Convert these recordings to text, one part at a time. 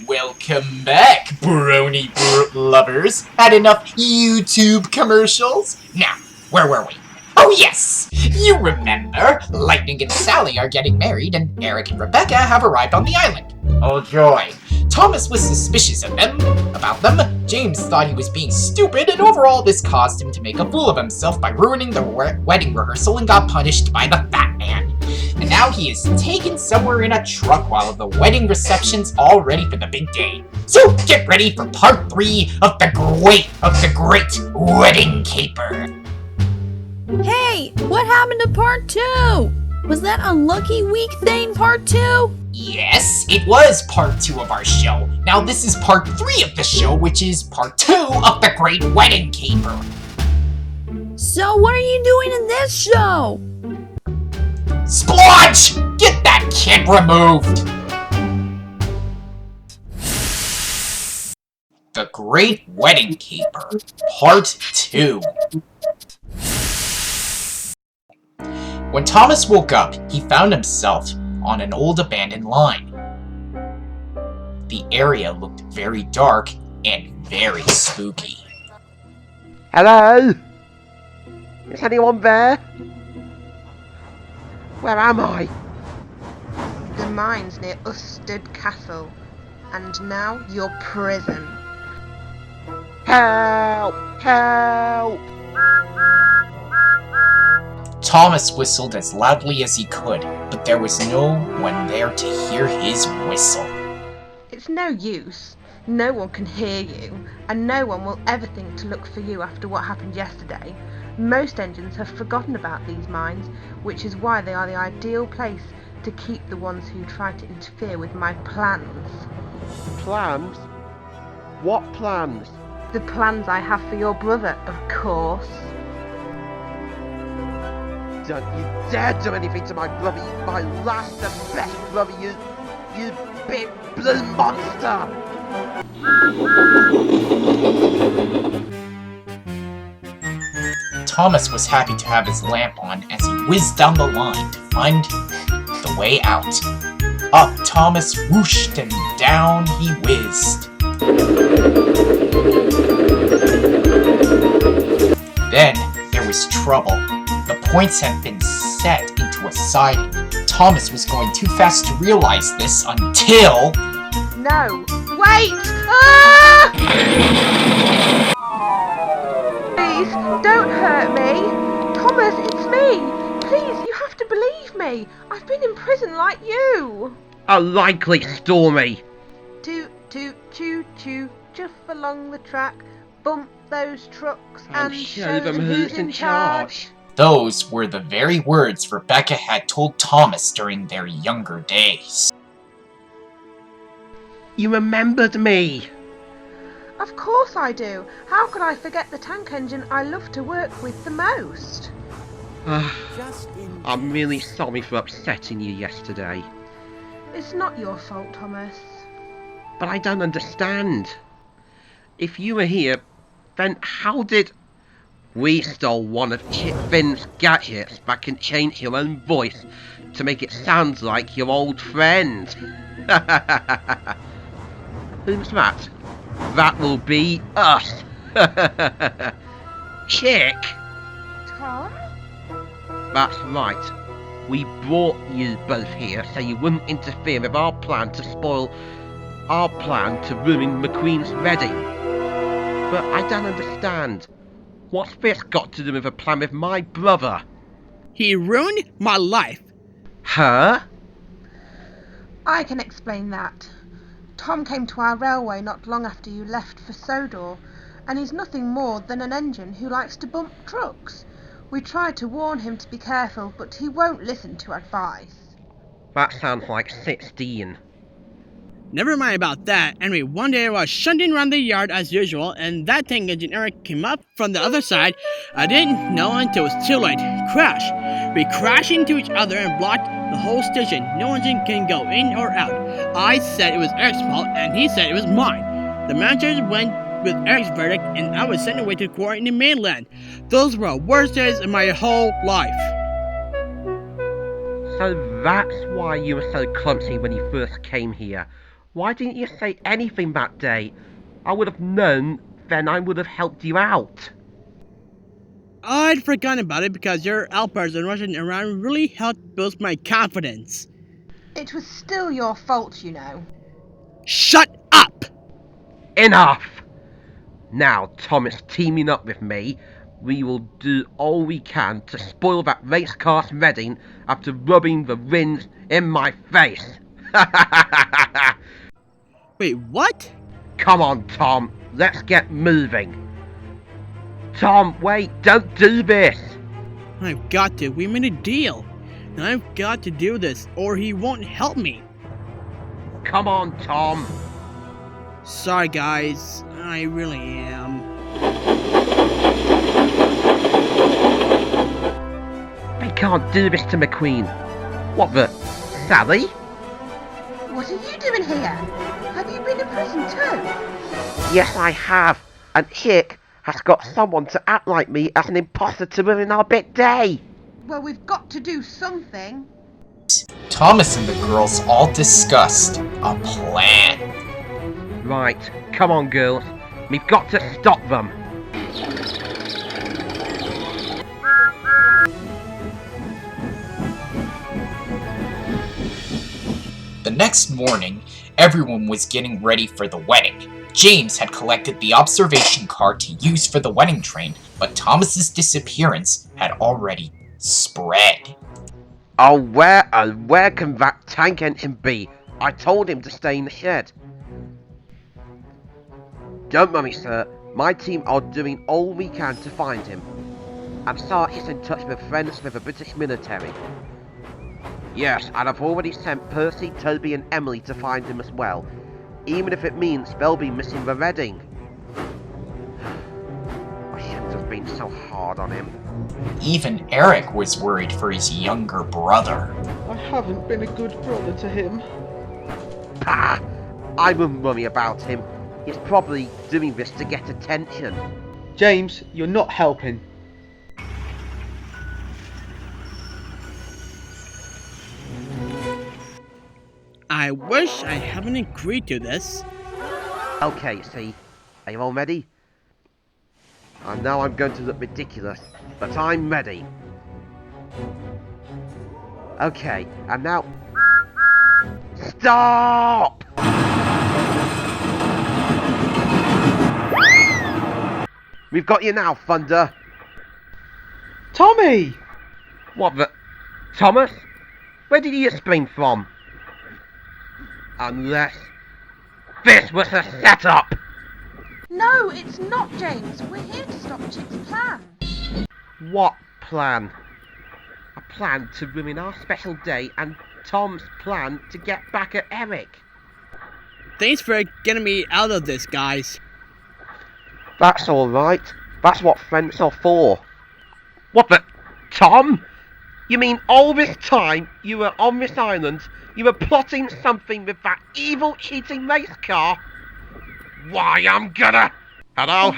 Welcome back, brony lovers. Had enough YouTube commercials? Now, where were we? Oh yes! You remember, Lightning and Sally are getting married and Eric and Rebecca have arrived on the island. Oh joy. Thomas was suspicious of about them. James thought he was being stupid, and overall this caused him to make a fool of himself by ruining the wedding rehearsal and got punished by the fat man. And now he is taken somewhere in a truck while the wedding reception's all ready for the big day. So get ready for part 3 of the great wedding caper. Hey, what happened to part 2? Was that Unlucky Week thing part 2? Yes, it was part 2 of our show. Now this is part 3 of the show, which is part 2 of the great wedding caper. So what are you doing in this show? Splodge! Get that kid removed! The Great Wedding Caper, Part 2. When Thomas woke up, he found himself on an old abandoned line. The area looked very dark and very spooky. Hello? Is anyone there? Where am I? The mines near Usted Castle, and now your prison. Help! Help! Thomas whistled as loudly as he could, but there was no one there to hear his whistle. It's no use. No one can hear you, and no one will ever think to look for you after what happened yesterday. Most engines have forgotten about these mines, which is why they are the ideal place to keep the ones who try to interfere with my plans. Plans? What plans? The plans I have for your brother, of course. Don't you dare do anything to my brother, my last and best brother, you big blue monster! Thomas was happy to have his lamp on as he whizzed down the line to find the way out. Up Thomas whooshed and down he whizzed. Then there was trouble. The points had been set into a siding. Thomas was going too fast to realize this until... No! Wait! Ah! Please, don't hurt me! Thomas, it's me! Please, you have to believe me! I've been in prison like you! A likely story! Toot, toot, choo, choo, chuff along the track, bump those trucks and show them who's in charge. Those were the very words Rebecca had told Thomas during their younger days. You remembered me! Of course I do. How could I forget the tank engine I love to work with the most? I'm really sorry for upsetting you yesterday. It's not your fault, Thomas. But I don't understand. If you were here, then how did... We stole one of Chip Finn's gadgets but can change your own voice to make it sound like your old friend. Who's that? That will be us. Chick! Tom? That's right. We brought you both here so you wouldn't interfere with our plan to spoil our plan to ruin McQueen's wedding. But I don't understand. What's this got to do with a plan with my brother? He ruined my life. Huh? I can explain that. Tom came to our railway not long after you left for Sodor, and he's nothing more than an engine who likes to bump trucks. We tried to warn him to be careful, but he won't listen to advice. That sounds like 16. Never mind about that. Anyway, one day I was shunting around the yard as usual, and that tank engine Eric came up from the other side. I didn't know until it was too late. Crash! We crashed into each other and blocked the whole station. No engine can go in or out. I said it was Eric's fault, and he said it was mine. The manager went with Eric's verdict, and I was sent away to quarantine in mainland. Those were the worst days of my whole life. So that's why you were so clumsy when you first came here. Why didn't you say anything that day? I would have known, then I would have helped you out. I'd forgotten about it because your outbursts and rushing around really helped boost my confidence. It was still your fault, you know. Shut up! Enough! Now Thomas teaming up with me, we will do all we can to spoil that race car's wedding after rubbing the rims in my face. Wait, what? Come on, Tom, let's get moving. Tom, wait, don't do this. I've got to. We made a deal. Now I've got to do this or he won't help me. Come on, Tom. Sorry, guys. I really am. We can't do this to McQueen. What the? Sally? What are you doing here? Have you been in prison too? Yes, I have. And Chick has got someone to act like me as an imposter to ruin our big day. Well, we've got to do something. Thomas and the girls all discussed a plan. Right, come on, girls. We've got to stop them. The next morning, everyone was getting ready for the wedding. James had collected the observation card to use for the wedding train, but Thomas's disappearance had already spread. Oh, where can that tank engine be? I told him to stay in the shed. Don't worry, sir. My team are doing all we can to find him. And Sark is in touch with friends with the British military. Yes, and I've already sent Percy, Toby and Emily to find him as well. Even if it means they'll be missing the wedding. I shouldn't have been so hard on him. Even Eric was worried for his younger brother. I haven't been a good brother to him. Pah! I wouldn't worry about him. He's probably doing this to get attention. James, you're not helping. I wish I hadn't agreed to this. Okay, see, are you all ready? I know I'm going to look ridiculous, but I'm ready. Okay, and now... Stop! We've got you now, Thunder. Tommy! What the... Thomas? Where did you spring from? Unless... This was a setup! No, it's not, James. We're here to stop Chick's plan. What plan? A plan to ruin our special day and Tom's plan to get back at Eric. Thanks for getting me out of this, guys. That's alright. That's what friends are for. What the... Tom? You mean all this time you were on this island, you were plotting something with that evil cheating race car? Why, I'm gonna... Hello,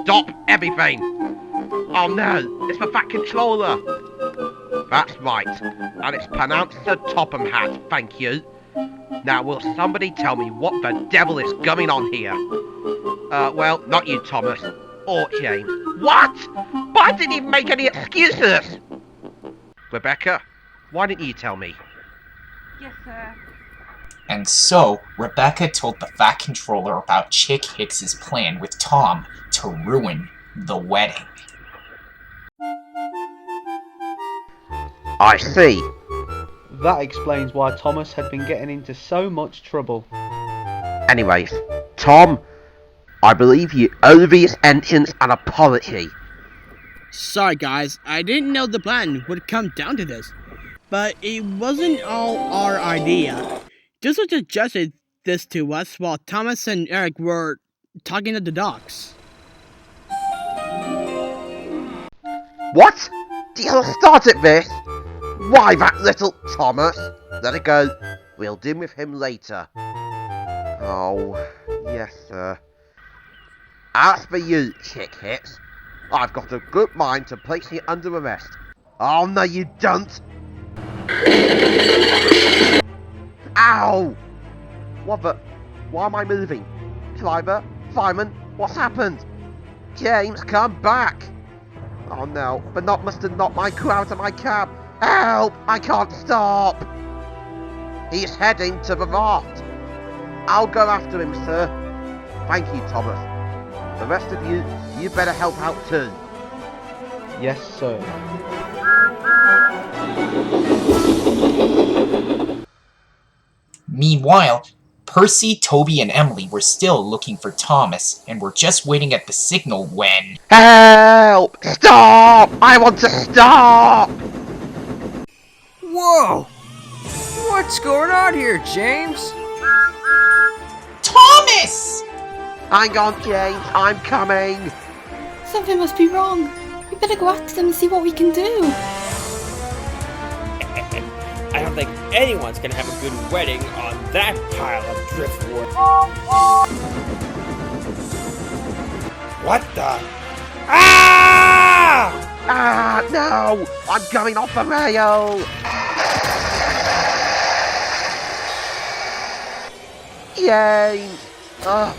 stop everything! Oh no, it's the fat controller! That's right, and it's pronounced the Topham Hat, thank you. Now will somebody tell me what the devil is going on here? Well, not you, Thomas, or James. What? But I didn't even make any excuses! Rebecca, why didn't you tell me? Yes, sir. And so, Rebecca told the Fat Controller about Chick Hicks's plan with Tom to ruin the wedding. I see. That explains why Thomas had been getting into so much trouble. Anyways, Tom, I believe you owe these engines an apology. Sorry, guys. I didn't know the plan would come down to this. But it wasn't all our idea. Just suggested this to us while Thomas and Eric were talking at the docks. What? You started this? Why, that little Thomas? Let it go. We'll deal with him later. Oh, yes, sir. As for you, Chick Hicks, I've got a good mind to place you under arrest. Oh, no, you don't. Ow! What the? Why am I moving? Cliver? Simon? What's happened? James, come back! Oh no, Bernard must have knocked my crew out of my cab. Help! I can't stop! He's heading to the raft. I'll go after him, sir. Thank you, Thomas. The rest of you, you better help out too. Yes, sir. Meanwhile, Percy, Toby, and Emily were still looking for Thomas and were just waiting at the signal when... Help! Stop! I want to stop! Whoa! What's going on here, James? Thomas! Hang on, James, I'm coming! Something must be wrong. We better go after them and see what we can do. I don't think anyone's gonna have a good wedding on that pile of driftwood. What the? Ah! Ah, no! I'm going off the rail! James! Ugh.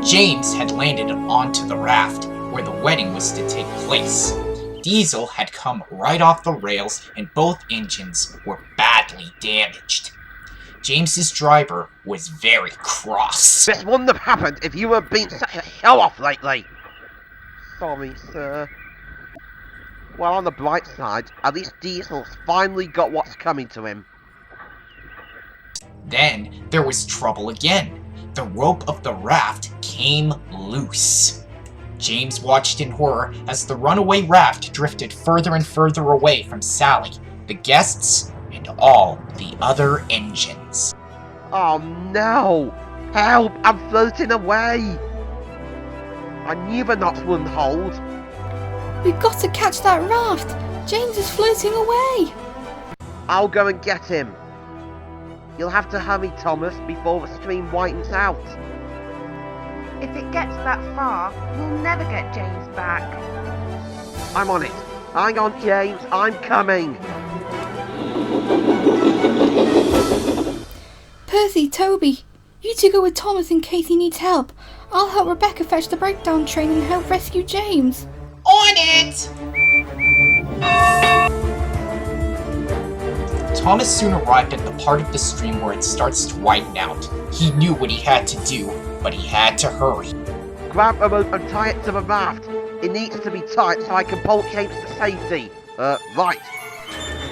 James had landed onto the raft where the wedding was to take place. Diesel had come right off the rails and both engines were badly damaged. James's driver was very cross. This wouldn't have happened if you were being such a show-off lately. Sorry, sir. Well, on the bright side, at least Diesel's finally got what's coming to him. Then there was trouble again. The rope of the raft came loose. James watched in horror as the runaway raft drifted further and further away from Sally, the guests, and all the other engines. Oh no! Help! I'm floating away! I knew the knots wouldn't hold. We've got to catch that raft. James is floating away. I'll go and get him. You'll have to hurry, Thomas, before the stream whitens out. If it gets that far, we'll never get James back. I'm on it. Hang on, James, I'm coming. Percy, Toby, you two go with Thomas in case he needs help. I'll help Rebecca fetch the breakdown train and help rescue James. On it! Thomas soon arrived at the part of the stream where it starts to widen out. He knew what he had to do, but he had to hurry. Grab a rope and tie it to the raft. It needs to be tight so I can pull James to safety. Right.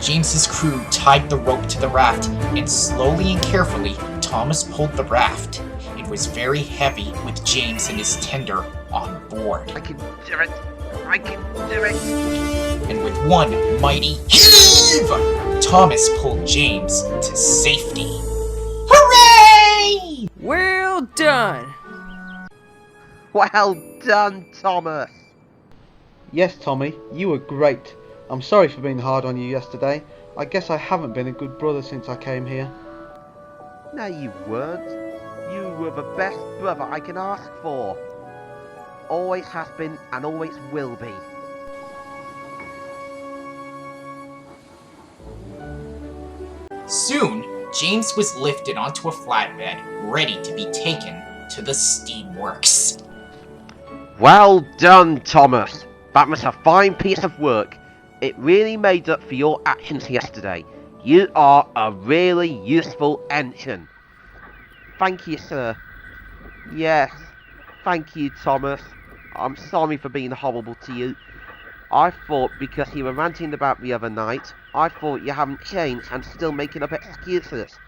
James's crew tied the rope to the raft, and slowly and carefully, Thomas pulled the raft. It was very heavy with James and his tender on board. I can do it. I can do it. And with one mighty heave, Thomas pulled James to safety. Hooray! Well done! Well done, Thomas. Yes, Tommy, you were great. I'm sorry for being hard on you yesterday. I guess I haven't been a good brother since I came here. No, you weren't. You were the best brother I can ask for. Always has been and always will be. Soon, James was lifted onto a flatbed, ready to be taken to the steamworks. Well done, Thomas. That was a fine piece of work. It really made up for your actions yesterday. You are a really useful engine. Thank you, sir. Yes, thank you, Thomas. I'm sorry for being horrible to you. I thought because you were ranting about the other night, I thought you haven't changed and still making up excuses.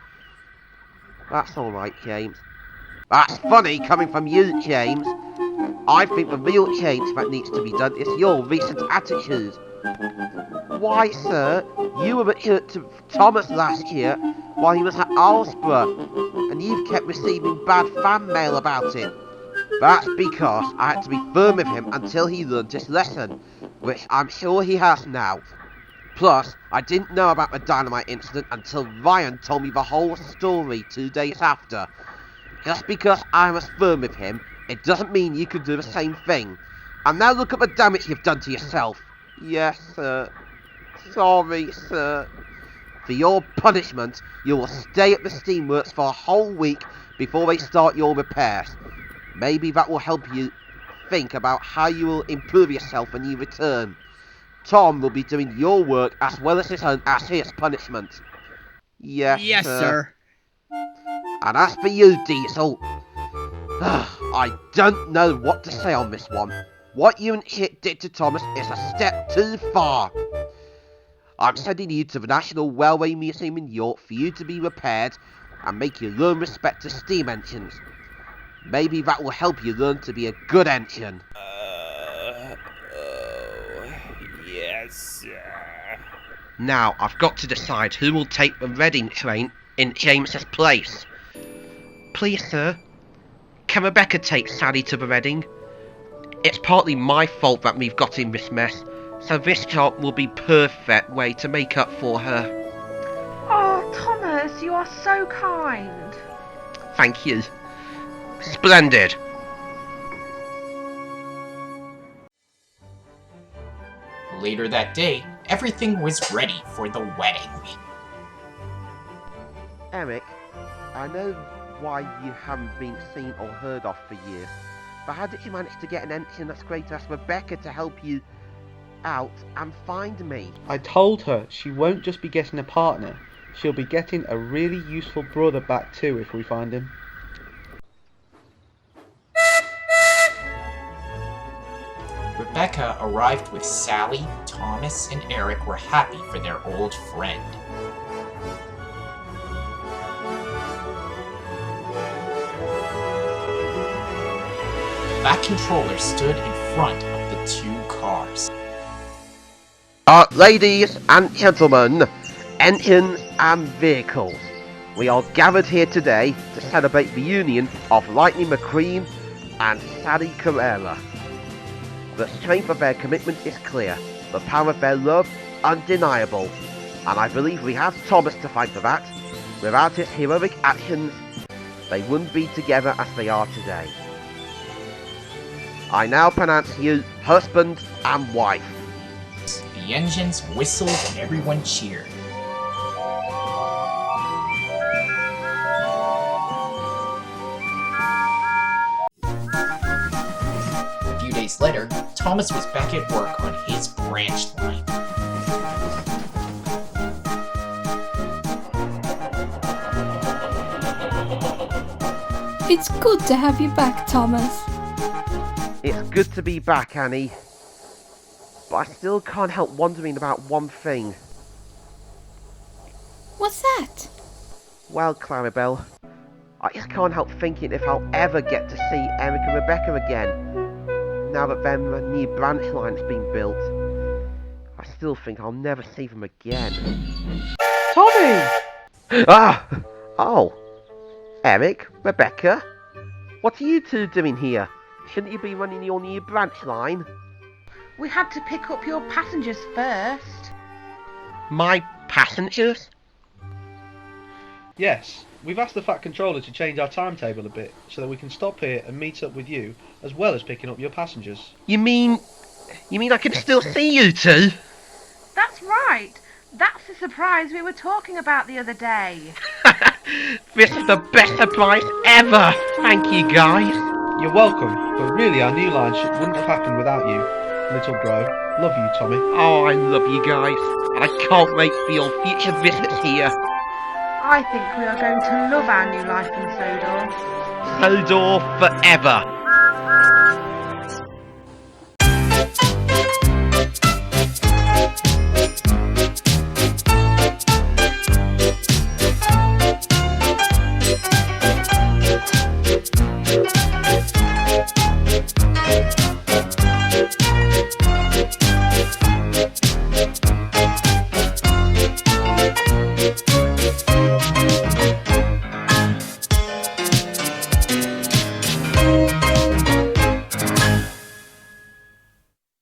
That's alright, James. That's funny coming from you, James. I think the real change that needs to be done is your recent attitude. Why, sir, you were to Thomas last year while he was at Alsborough, and you've kept receiving bad fan mail about it. That's because I had to be firm with him until he learned his lesson, which I'm sure he has now. Plus, I didn't know about the dynamite incident until Ryan told me the whole story 2 days after. Just because I was firm with him, it doesn't mean you can do the same thing. And now look at the damage you've done to yourself. Yes, sir. Sorry, sir. For your punishment, you will stay at the steamworks for a whole week before they start your repairs. Maybe that will help you think about how you will improve yourself when you return. Tom will be doing your work as well as his own as his punishment. Yes, sir. And as for you, Diesel, I don't know what to say on this one. What you and Hit did to Thomas is a step too far. I'm sending you to the National Railway Museum in York for you to be repaired and make you learn respect to steam engines. Maybe that will help you learn to be a good engine. Yes, sir. Now, I've got to decide who will take the Reading train in James's place. Please, sir, can Rebecca take Sally to the Reading? It's partly my fault that we've got in this mess, so this job will be perfect way to make up for her. Oh, Thomas, you are so kind. Thank you. Splendid. Later that day, everything was ready for the wedding. Eric, I know why you haven't been seen or heard of for years, but how did you manage to get an engine as great as Rebecca to help you out and find me? I told her she won't just be getting a partner, she'll be getting a really useful brother back too if we find him. Rebecca arrived with Sally, Thomas, and Eric were happy for their old friend. That controller stood in front of the two cars. Ladies and gentlemen, engines and vehicles, we are gathered here today to celebrate the union of Lightning McQueen and Sally Carrera. The strength of their commitment is clear, the power of their love undeniable, and I believe we have Thomas to thank for that. Without his heroic actions, they wouldn't be together as they are today. I now pronounce you husband and wife. The engines whistled and everyone cheered. A few days later, Thomas was back at work on his branch line. It's good to have you back, Thomas. It's good to be back, Annie. But I still can't help wondering about one thing. What's that? Well, Clarabelle, I just can't help thinking if I'll ever get to see Eric and Rebecca again. Now that their new branch line's been built, I still think I'll never see them again. Tommy! Oh. Eric, Rebecca, what are you two doing here? Shouldn't you be running your new branch line? We had to pick up your passengers first. My passengers? Yes, we've asked the Fat Controller to change our timetable a bit so that we can stop here and meet up with you as well as picking up your passengers. You mean I can still see you two? That's right. That's the surprise we were talking about the other day. This is the best surprise ever! Thank you, guys. You're welcome, but really our new line wouldn't have happened without you, little bro. Love you, Tommy. Oh, I love you guys, and I can't wait for your future visits here. I think we are going to love our new life in Sodor. Sodor forever.